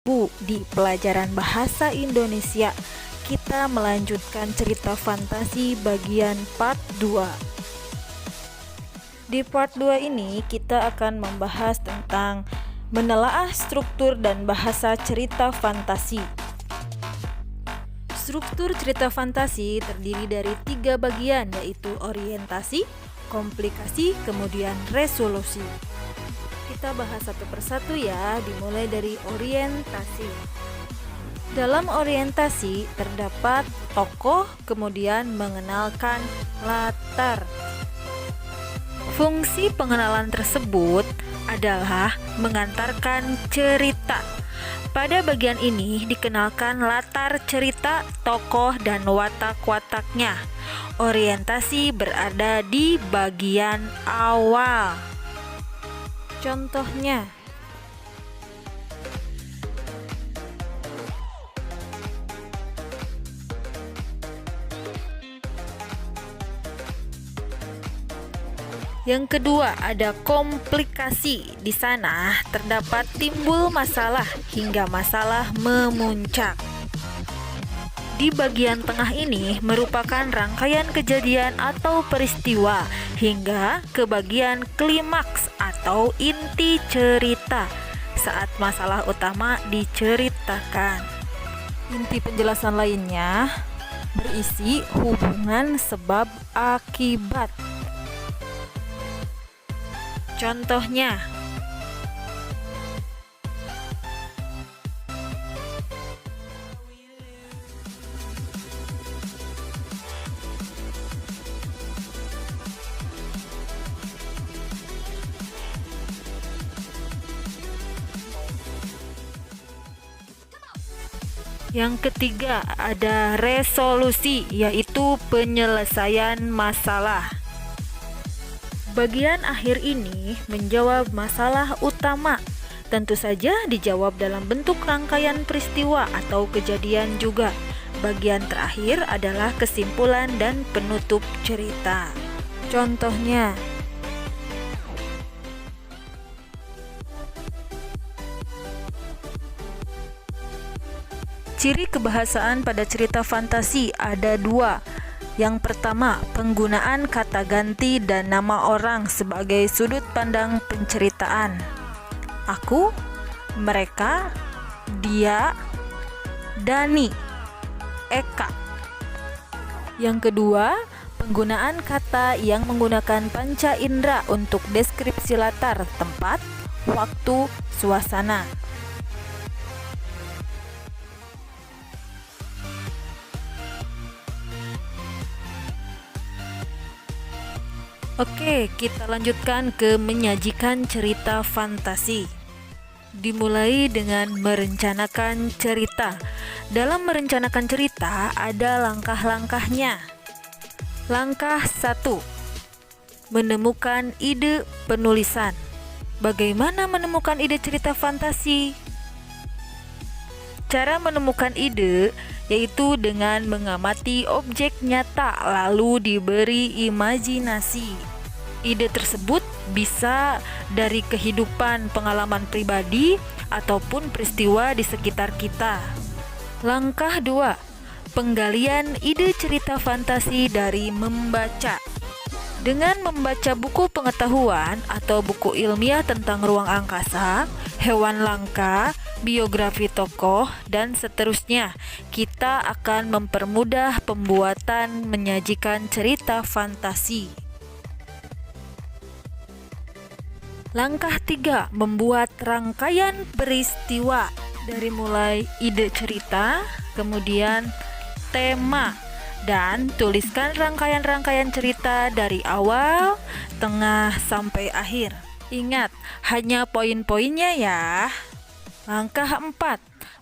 Ibu, di pelajaran bahasa Indonesia kita melanjutkan cerita fantasi bagian part 2. Di part 2 ini kita akan membahas tentang menelaah struktur dan bahasa cerita fantasi. Struktur cerita fantasi terdiri dari 3 bagian, yaitu orientasi, komplikasi, kemudian resolusi. Kita bahas satu persatu ya, dimulai dari orientasi. Dalam orientasi terdapat tokoh, kemudian mengenalkan latar. Fungsi pengenalan tersebut adalah mengantarkan cerita. Pada bagian ini dikenalkan latar cerita, tokoh, dan watak-wataknya. Orientasi berada di bagian awal. Contohnya, yang kedua ada komplikasi. Di sana terdapat timbul masalah hingga masalah memuncak. Di bagian tengah ini merupakan rangkaian kejadian atau peristiwa hingga ke bagian klimaks atau inti cerita saat masalah utama diceritakan. Inti penjelasan lainnya berisi hubungan sebab akibat. Contohnya, yang ketiga ada resolusi, yaitu penyelesaian masalah. Bagian akhir ini menjawab masalah utama. Tentu saja dijawab dalam bentuk rangkaian peristiwa atau kejadian juga. Bagian terakhir adalah kesimpulan dan penutup cerita. Contohnya, ciri kebahasaan pada cerita fantasi ada 2. Yang pertama, penggunaan kata ganti dan nama orang sebagai sudut pandang penceritaan. Aku, mereka, dia, Dani, Eka. Yang kedua, penggunaan kata yang menggunakan panca indera untuk deskripsi latar, tempat, waktu, suasana. Oke, kita lanjutkan ke menyajikan cerita fantasi. Dimulai dengan merencanakan cerita. Dalam merencanakan cerita ada langkah-langkahnya. Langkah 1. Menemukan ide penulisan. Bagaimana menemukan ide cerita fantasi? Cara menemukan ide yaitu dengan mengamati objek nyata lalu diberi imajinasi. Ide tersebut bisa dari kehidupan pengalaman pribadi ataupun peristiwa di sekitar kita. Langkah 2. Penggalian ide cerita fantasi dari membaca. Dengan membaca buku pengetahuan atau buku ilmiah tentang ruang angkasa, hewan langka, biografi tokoh, dan seterusnya, kita akan mempermudah pembuatan menyajikan cerita fantasi. Langkah 3. Membuat rangkaian peristiwa. Dari mulai ide cerita, kemudian tema, dan tuliskan rangkaian-rangkaian cerita dari awal, tengah, sampai akhir. Ingat, hanya poin-poinnya ya. Langkah 4.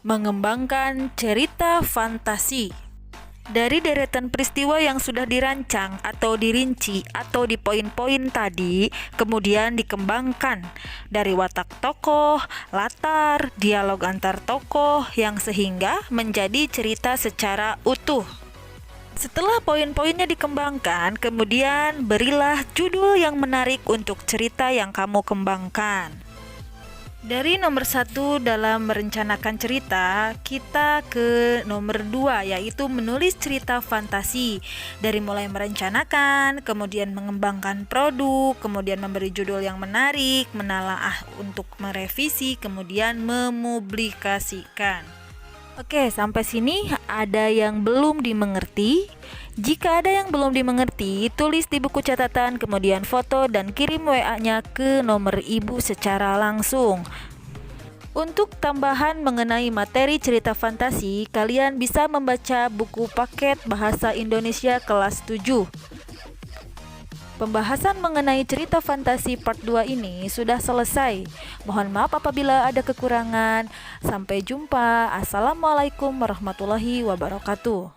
Mengembangkan cerita fantasi. Dari deretan peristiwa yang sudah dirancang atau dirinci atau di poin-poin tadi, kemudian dikembangkan dari watak tokoh, latar, dialog antar tokoh yang sehingga menjadi cerita secara utuh. Setelah poin-poinnya dikembangkan, kemudian berilah judul yang menarik untuk cerita yang kamu kembangkan. Dari nomor 1 dalam merencanakan cerita, kita ke nomor 2, yaitu menulis cerita fantasi. Dari mulai merencanakan, kemudian mengembangkan produk, kemudian memberi judul yang menarik, menelaah untuk merevisi, kemudian memublikasikan. Oke, sampai sini ada yang belum dimengerti? Jika ada yang belum dimengerti, tulis di buku catatan, kemudian foto dan kirim WA-nya ke nomor ibu secara langsung. Untuk tambahan mengenai materi cerita fantasi, kalian bisa membaca buku paket Bahasa Indonesia kelas 7. Pembahasan mengenai cerita fantasi part 2 ini sudah selesai. Mohon maaf apabila ada kekurangan. Sampai jumpa. Assalamualaikum warahmatullahi wabarakatuh.